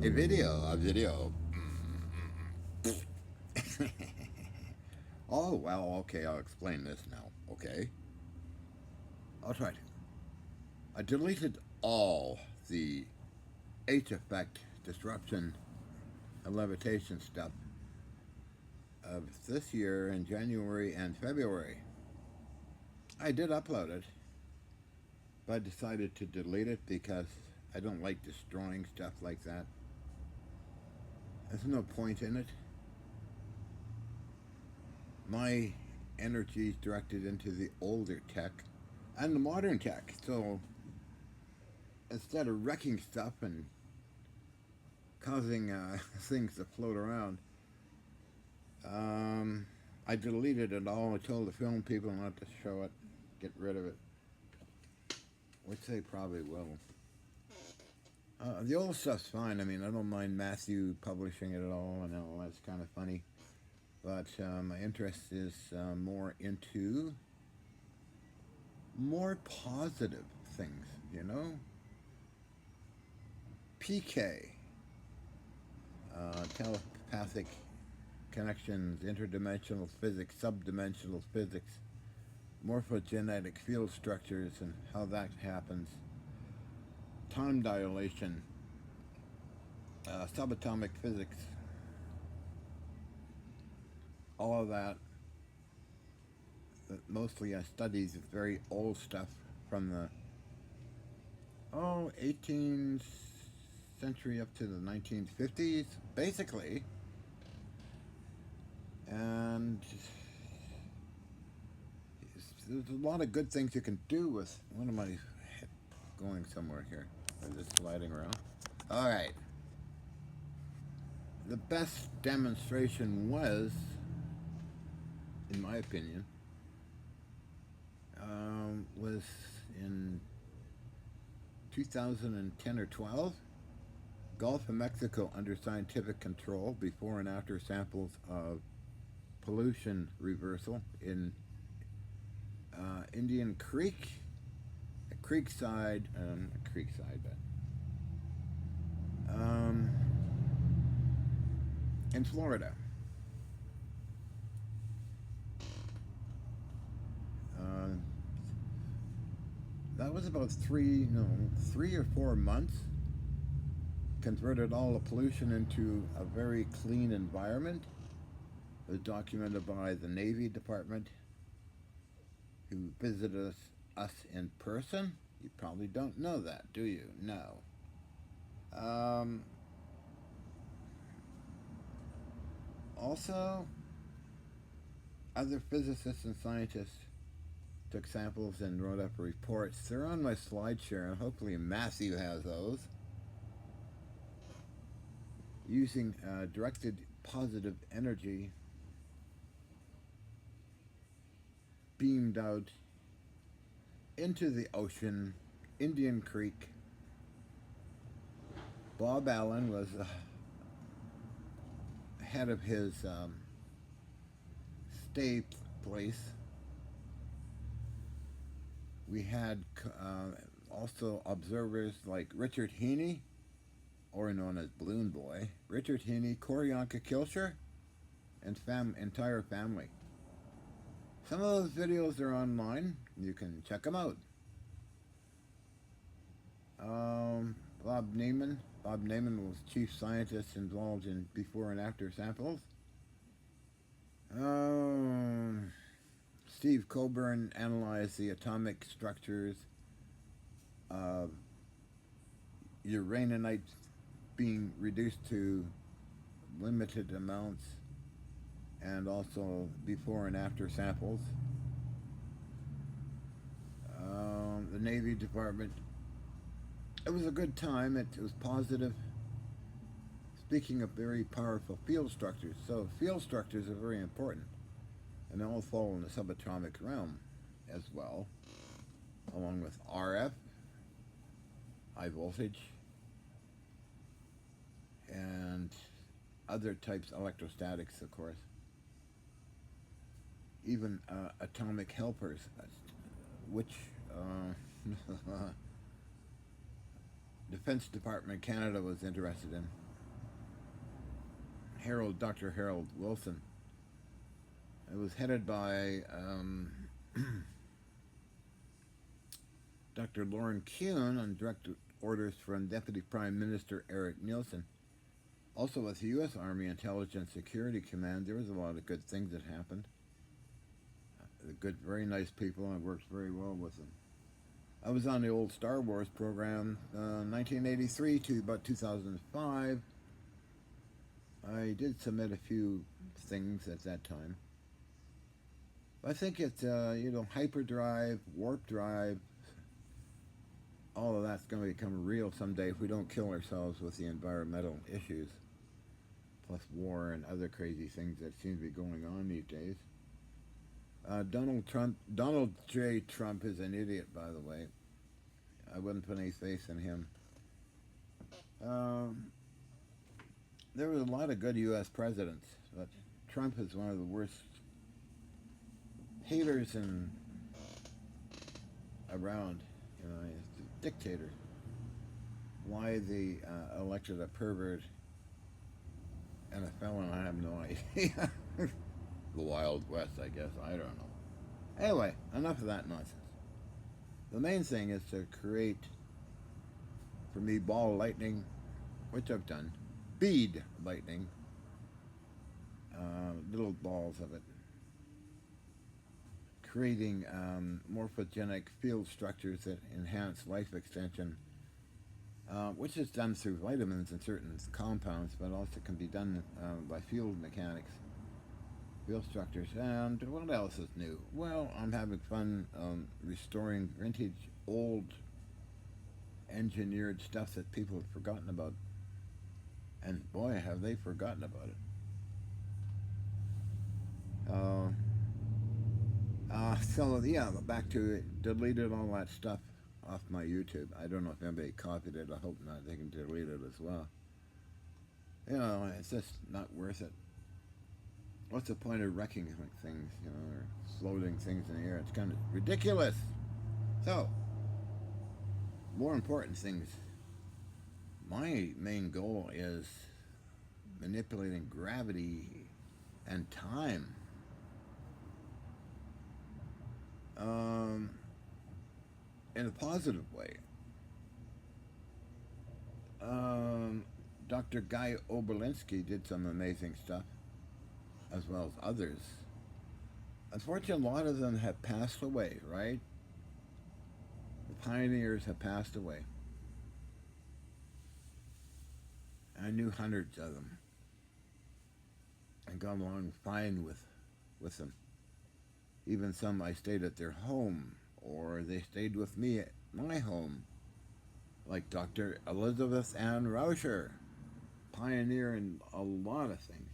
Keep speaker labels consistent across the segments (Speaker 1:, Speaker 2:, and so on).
Speaker 1: A video. Oh, well, okay, I'll explain this now, okay? I'll try to. I deleted all the H effect disruption and levitation stuff of this year in January and February. I did upload it, but I decided to delete it because I don't like destroying stuff like that. There's no point in it. My energy is directed into the older tech and the modern tech. So instead of wrecking stuff and causing things to float around, um, I deleted it all. I told the film people not to show it, get rid of it, which they probably will. The old stuff's fine. I mean, I don't mind Matthew publishing it at all. I know that's kind of funny. But my interest is more into more positive things, you know? PK, telepathic connections, interdimensional physics, subdimensional physics, morphogenetic field structures, and how that happens, time dilation, subatomic physics, all of that. Mostly I study very old stuff from the 18th century up to the 1950s, basically. And there's a lot of good things you can do with. What am I going somewhere here? I'm just sliding around. All right. The best demonstration was, in my opinion, was in 2010 or 12. Gulf of Mexico under scientific control, before and after samples of pollution reversal in Indian Creek, but in Florida. Uh, that was about 3 or 4 months. Converted all the pollution into a very clean environment. It was documented by the Navy Department, who visited us in person. You probably don't know that, do you? No. Um, Also, other physicists and scientists took samples and wrote up reports. They're on my SlideShare, and hopefully Matthew has those. Using directed positive energy beamed out into the ocean, Indian Creek. Bob Allen was head of his stay place. We had also observers like Richard Heaney, or known as Balloon Boy, Richard Heaney, Koryanka Kilcher, and entire family. Some of those videos are online. You can check them out. Bob Neiman. Bob Neiman was chief scientist involved in before and after samples. Steve Coburn analyzed the atomic structures of uraninite being reduced to limited amounts, and also before and after samples. The Navy Department. It was a good time. It was positive. Speaking of very powerful field structures, so field structures are very important, and they all fall in the subatomic realm as well, along with RF, high voltage, and other types, electrostatics, of course, even atomic helpers, which Defense Department Canada was interested in. Dr. Harold Wilson. It was headed by Dr. Lauren Kuhn on direct orders from Deputy Prime Minister Eric Nielsen. Also, with the U.S. Army Intelligence Security Command, there was a lot of good things that happened. Good, very nice people. I worked very well with them. I was on the old Star Wars program, 1983 to about 2005. I did submit a few things at that time. I think it's, hyperdrive, warp drive, all of that's going to become real someday if we don't kill ourselves with the environmental issues, plus war and other crazy things that seem to be going on these days. Donald J. Trump is an idiot, by the way. I wouldn't put any faith in him. There was a lot of good U.S. presidents, but Trump is one of the worst haters around. He's a dictator. Why they elected a pervert and a felon, I have no idea. The Wild West, I guess. I don't know. Anyway, enough of that nonsense. The main thing is to create, for me, ball lightning, which I've done, bead lightning, little balls of it, creating morphogenic field structures that enhance life extension, which is done through vitamins and certain compounds, but also can be done by field mechanics. Field structures. And what else is new? Well, I'm having fun restoring vintage, old, engineered stuff that people have forgotten about. And boy, have they forgotten about it. So yeah, back to it. Deleted all that stuff off my YouTube. I don't know if anybody copied it. I hope not. They can delete it as well. It's just not worth it. What's the point of wrecking things, or floating things in the air? It's kind of ridiculous. So, more important things. My main goal is manipulating gravity and time. In a positive way. Dr. Guy Oberlinski did some amazing stuff, as well as others. Unfortunately, a lot of them have passed away, right? The pioneers have passed away. I knew hundreds of them. I got along fine with them. Even some I stayed at their home, or they stayed with me at my home, like Dr. Elizabeth Ann Rauscher, pioneer in a lot of things.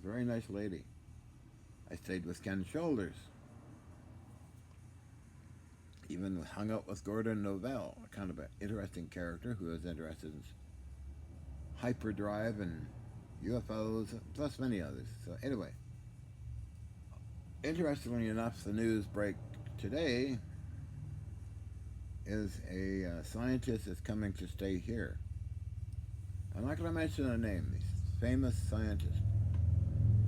Speaker 1: Very nice lady. I stayed with Ken Shoulders. Even hung out with Gordon Novell, kind of an interesting character who was interested in hyperdrive and UFOs, plus many others. So anyway, interestingly enough, the news break today is a scientist is coming to stay here. I'm not going to mention a name. He's a famous scientist.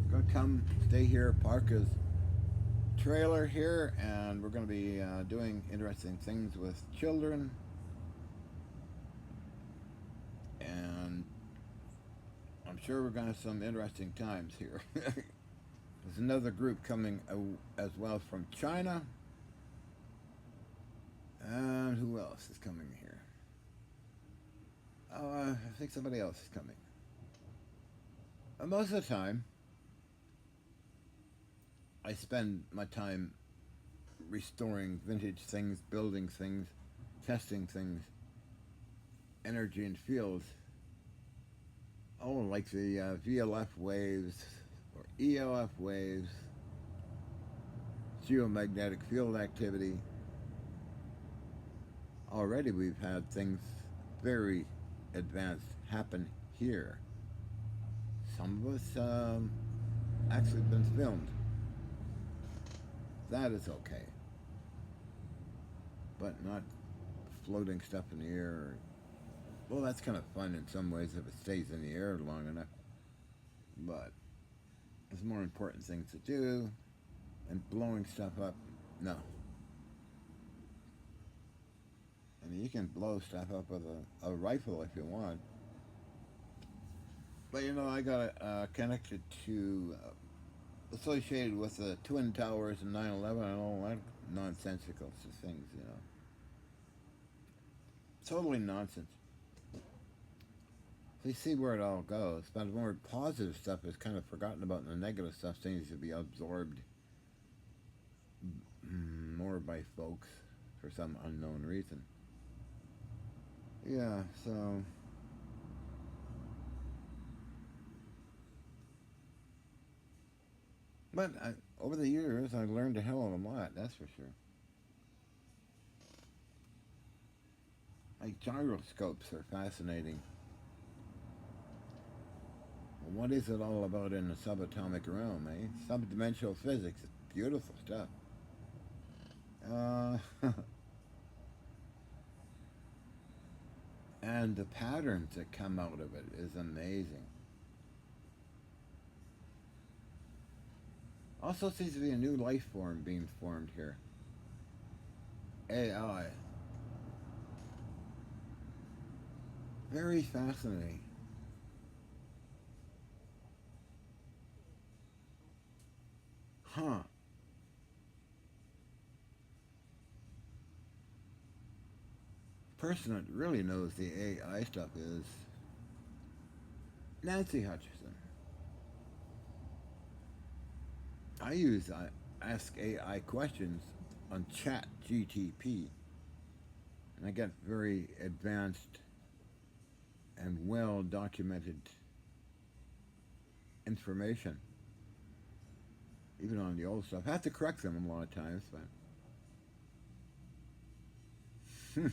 Speaker 1: He's going to come stay here, park his trailer here, and we're going to be doing interesting things with children. And I'm sure we're going to have some interesting times here. There's another group coming as well from China. And who else is coming here? Oh, I think somebody else is coming. Most of the time, I spend my time restoring vintage things, building things, testing things, energy and fields. Oh, like the VLF waves or ELF waves, geomagnetic field activity. Already we've had things very advanced happen here. Some of us actually been filmed. That is okay. But not floating stuff in the air. Well, that's kind of fun in some ways if it stays in the air long enough. but there's more important things to do, and blowing stuff up, no. I mean, you can blow stuff up with a rifle if you want, but you know, I got it connected to, associated with the Twin Towers and 9/11 and all that nonsensical things, you know. Totally nonsense. So you see where it all goes, but the more positive stuff is kind of forgotten about, and the negative stuff seems to be absorbed more by folks for some unknown reason. Yeah, so but over the years, I've learned a hell of a lot. That's for sure. Like gyroscopes are fascinating. Well, what is it all about in the subatomic realm, eh? Subdimensional physics. It's beautiful stuff. Uh, and the patterns that come out of it is amazing. Also seems to be a new life form being formed here. AI. Very fascinating. Huh. Person that really knows the AI stuff is Nancy Hutchison. I use Ask AI questions on Chat GTP, and I get very advanced and well documented information, even on the old stuff. I have to correct them a lot of times, but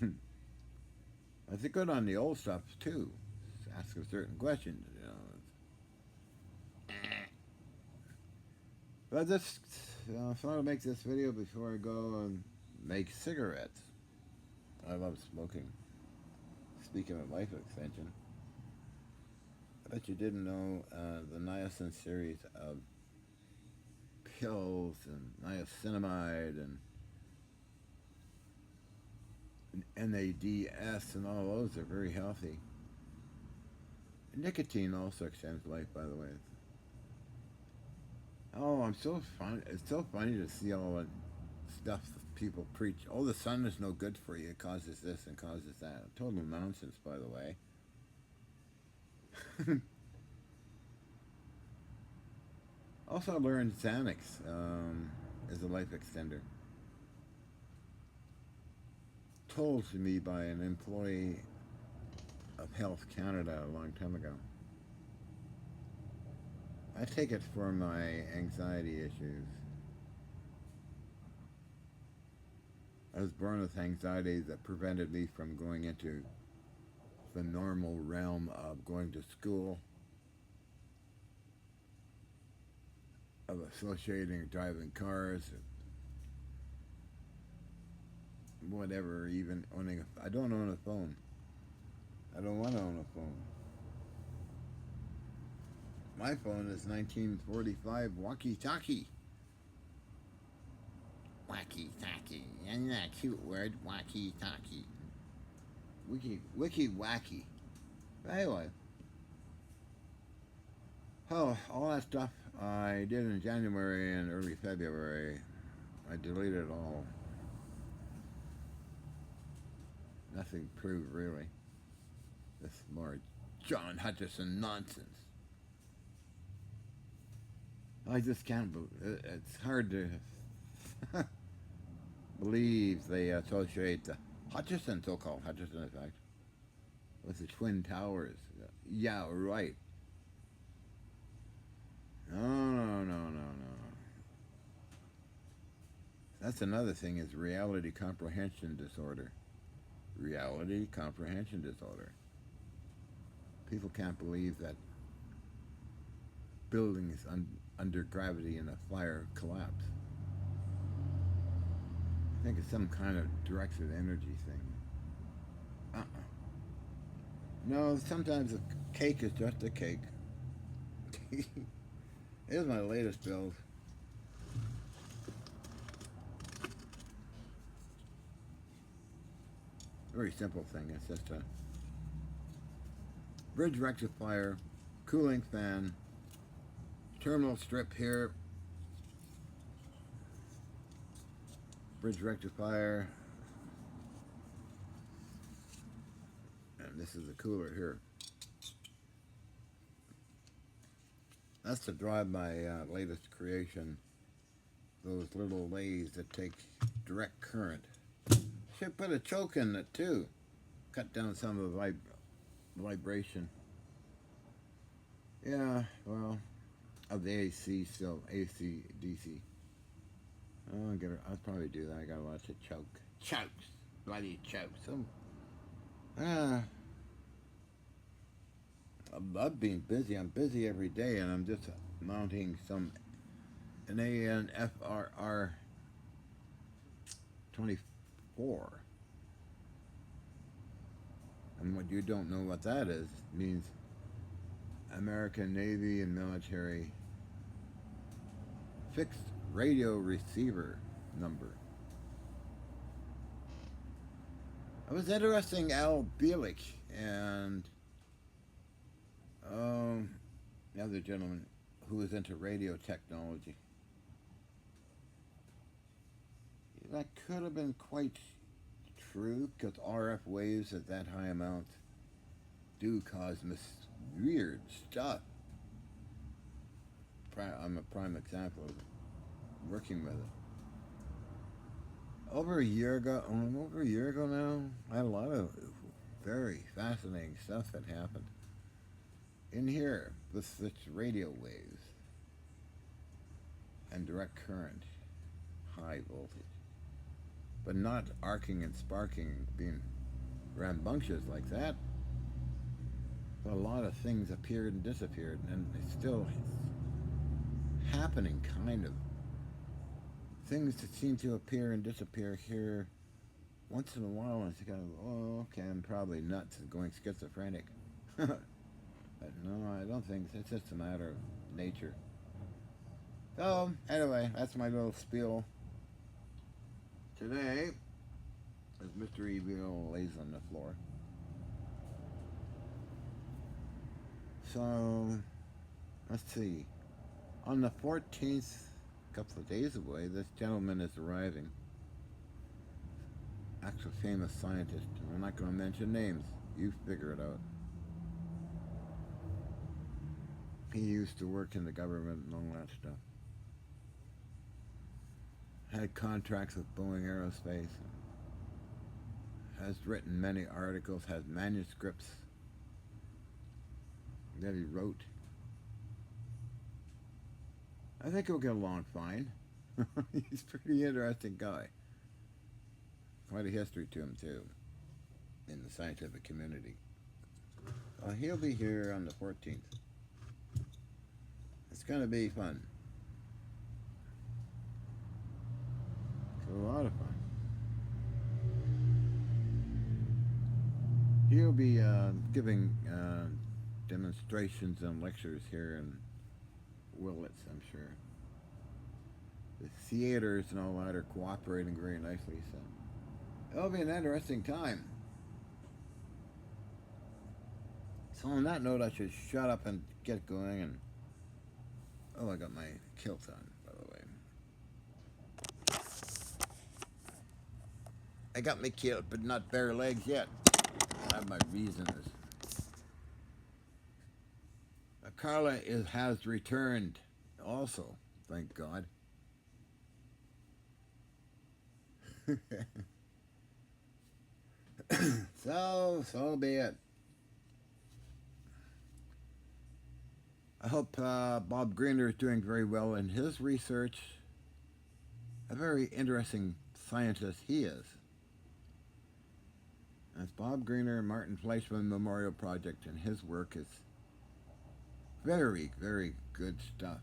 Speaker 1: that's good on the old stuff too. Ask a certain question, you know. But I just thought I'd make this video before I go and make cigarettes. I love smoking. Speaking of life extension, I bet you didn't know the niacin series of pills and niacinamide and NADS and all those are very healthy. Nicotine also extends life, by the way. Oh, I'm so fun. It's so funny to see all the stuff that people preach. Oh, the sun is no good for you. It causes this and causes that. Total nonsense, by the way. Also, I learned Xanax is a life extender. Told to me by an employee of Health Canada a long time ago. I take it for my anxiety issues. I was born with anxiety that prevented me from going into the normal realm of going to school, of associating driving cars, whatever, even owning I don't own a phone. I don't want to own a phone. My phone is 1945 walkie-talkie. Walkie-talkie. Isn't that a cute word? Walkie-talkie. Wiki wacky. But anyway. Oh, all that stuff I did in January and early February, I deleted it all. Nothing proved, really. This more John Hutchison nonsense. I just can't believe it's hard to believe they associate the Hutchison, so-called Hutchison effect, with the Twin Towers. Yeah, right. No. That's another thing is reality comprehension disorder. Reality comprehension disorder. People can't believe that buildings under gravity in a fire collapse. I think it's some kind of directed energy thing. Uh-uh. No, sometimes a cake is just a cake. Here's my latest build. Very simple thing. It's just a bridge rectifier, cooling fan, terminal strip here, bridge rectifier, and this is the cooler here. That's to drive my latest creation, those little lathes that take direct current. Should put a choke in it too, cut down some of the vibration. Yeah, well, of the AC still, AC, DC. I'll probably do that. I got lots of chokes, bloody chokes. I've been busy. I'm busy every day, and I'm just mounting an ANFRR 24. And what you don't know what that is, means American Navy and military fixed radio receiver number. It was interesting, Al Bielik and the other gentleman who was into radio technology. That could have been quite true, because RF waves at that high amount do cause weird stuff. I'm a prime example of working with it. Over a year ago now, I had a lot of very fascinating stuff that happened in here with such radio waves and direct current, high voltage, but not arcing and sparking, being rambunctious like that. But a lot of things appeared and disappeared, and it's still happening, kind of. Things that seem to appear and disappear here once in a while, and it's kind of, oh, okay, I'm probably nuts and going schizophrenic. But no, I don't think it's just a matter of nature. So, anyway, that's my little spiel. Today, as Mr. Evil lays on the floor. So, let's see. On the 14th, a couple of days away, this gentleman is arriving. Actual famous scientist. I'm not going to mention names. You figure it out. He used to work in the government and all that stuff. Had contracts with Boeing Aerospace. Has written many articles, has manuscripts that he wrote. I think he'll get along fine. He's a pretty interesting guy. Quite a history to him, too, in the scientific community. He'll be here on the 14th. It's going to be fun. It's a lot of fun. He'll be giving demonstrations and lectures here in Willits, I'm sure. The theaters and all that are cooperating very nicely, so it'll be an interesting time. So on that note, I should shut up and get going. And I got my kilt on, by the way. I got my kilt, but not bare legs yet. I have my reasons. Carla has returned also, thank God. So be it. I hope Bob Greener is doing very well in his research. A very interesting scientist he is. That's Bob Greener and Martin Fleischmann Memorial Project, and his work is very, very good stuff.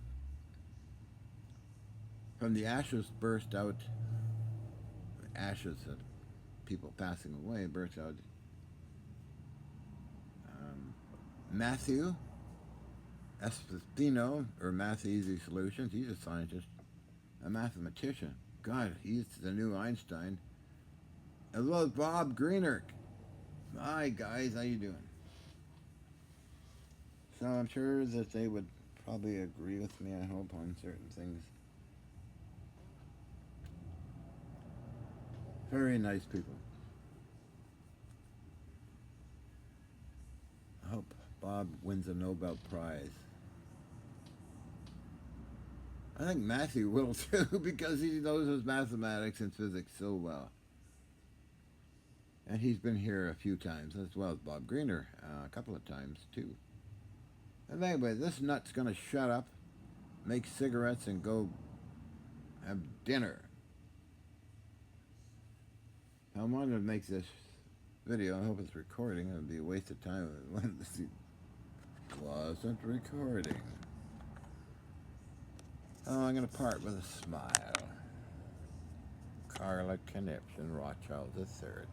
Speaker 1: From the ashes burst out, ashes of people passing away burst out Matthew Espino, or Math Easy Solutions. He's a scientist, a mathematician. God, he's the new Einstein. As well as Bob Greener. Hi guys, how you doing? So I'm sure that they would probably agree with me, I hope, on certain things. Very nice people. I hope Bob wins a Nobel Prize. I think Matthew will too because he knows his mathematics and physics so well. And he's been here a few times, as well as Bob Greener, a couple of times too. And anyway, this nut's gonna shut up, make cigarettes, and go have dinner. I wanted to make this video. I hope it's recording. It would be a waste of time if it wasn't recording. Oh, I'm gonna part with a smile. Carla Conniption, Rothschild III.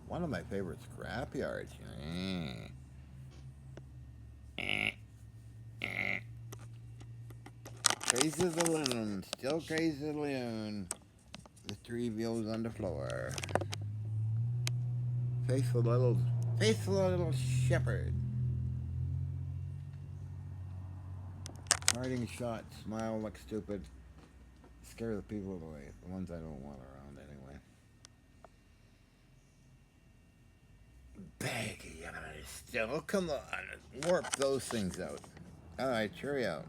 Speaker 1: One of my favorite scrapyards. Crazy as a loon, still crazy as a loon. The three wheels on the floor. Faithful little shepherd. Parting shot, smile, look stupid. Scare the people away, the ones I don't want around anyway. Baggy, still, come on, warp those things out. Alright, cheerio.